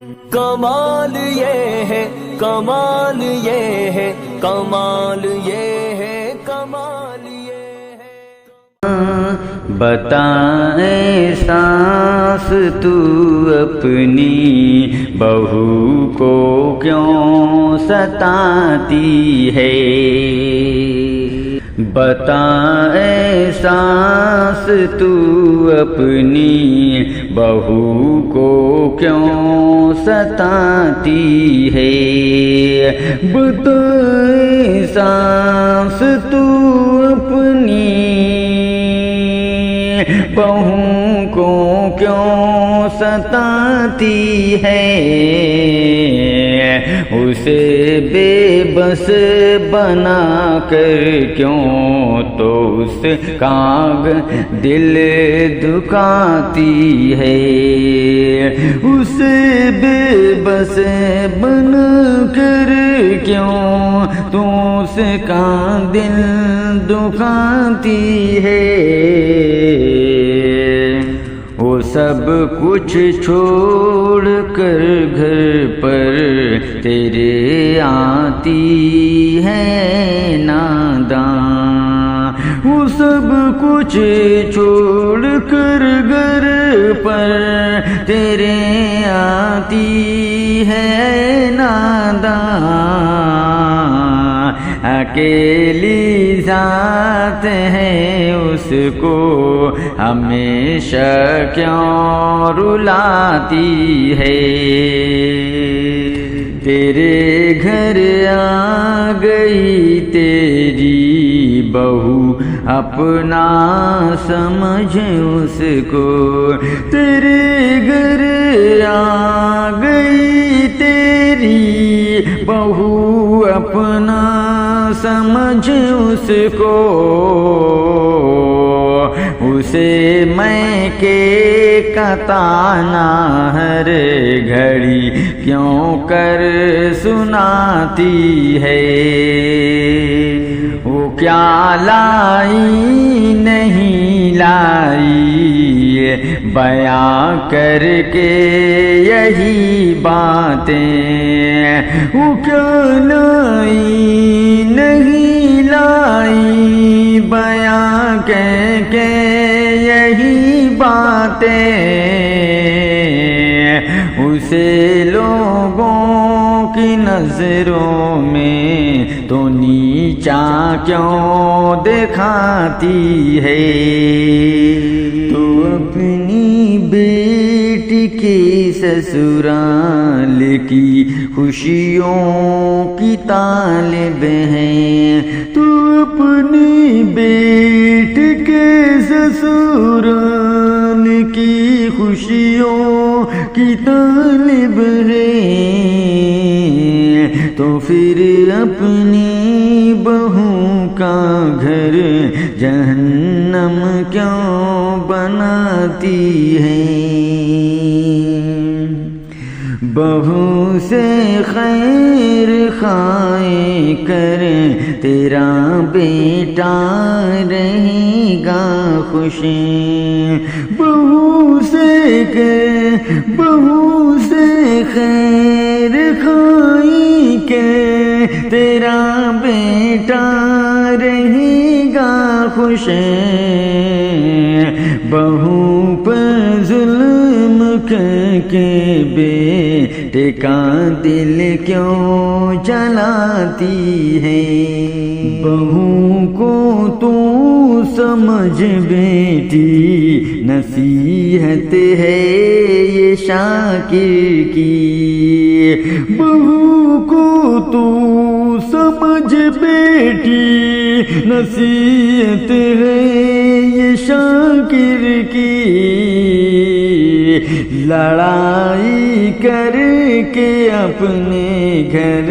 کمال یہ ہے، کمال یہ ہے، کمال یہ ہے، کمال یہ ہے۔ بتائیں سانس تو اپنی بہو کو کیوں ستاتی ہے؟ بتائیں سانس تو اپنی بہو کو کیوں ستاتی ہے؟ بتائیں سانس تو اپنی بہو کو کیوں ستاتی ہے؟ اسے بے بس بنا کر کیوں تو اس کا دل دکھاتی ہے؟ اسے بے بس بنا کر کیوں تو اس کا دل دکھاتی ہے؟ وہ سب کچھ چھوڑ کر گھر پر تیرے آتی ہے ناداں، وہ سب کچھ چھوڑ کر گھر پر تیرے آتی ہے ناداں۔ اکیلی ذات ہے اس کو ہمیشہ کیوں رلاتی ہے؟ تیرے گھر آ گئی تیری بہو اپنا سمجھ اس کو، تیرے گھر آ گئی تیری بہو اپنا سمجھ اس کو، اسے میں کے کا تانا ہر گھڑی کیوں کر سناتی ہے؟ وہ کیا لائی نہیں لائی بیاں کر کے یہی باتیں، وہ کیا لائی نہیں لائی بیاں کہہ کے یہی باتیں، اسے لوگوں کی نظروں میں تو نیچا کیوں دکھاتی ہے؟ تو اپنی بیٹی کی سسرال کی خوشیوں کی طالب ہے، تو اپنی بیٹی کے سسرال کی خوشیوں کی طالب ہے، تو پھر اپنی بہو کا گھر جہنم کیوں بناتی ہے؟ بہو سے خیر خواہ کر تیرا بیٹا رہے گا خوش، بہو سے خیر خواہ کے تیرا بیٹا رہے گا خوش، بہو پر ظلم کر کے بیٹے کا دل کیوں جلاتی ہے؟ بہو کو تو سمجھ بیٹی نصیحت ہے یہ شاکر کی، بہو کو تو سمجھ بیٹی نصیحت ہے یہ شاکر کی، لڑائی کر کے اپنے گھر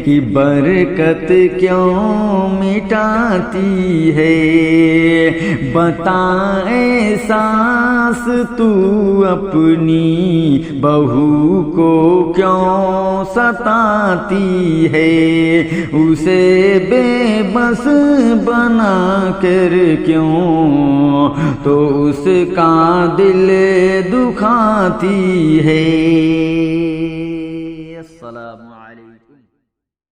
کی برکت کیوں مٹاتی ہے؟ بتائیں ساس تو اپنی بہو کو کیوں ستاتی ہے؟ اسے بے بس بنا کر کیوں تو اس کا دل دکھاتی ہے؟ السلام علیکم.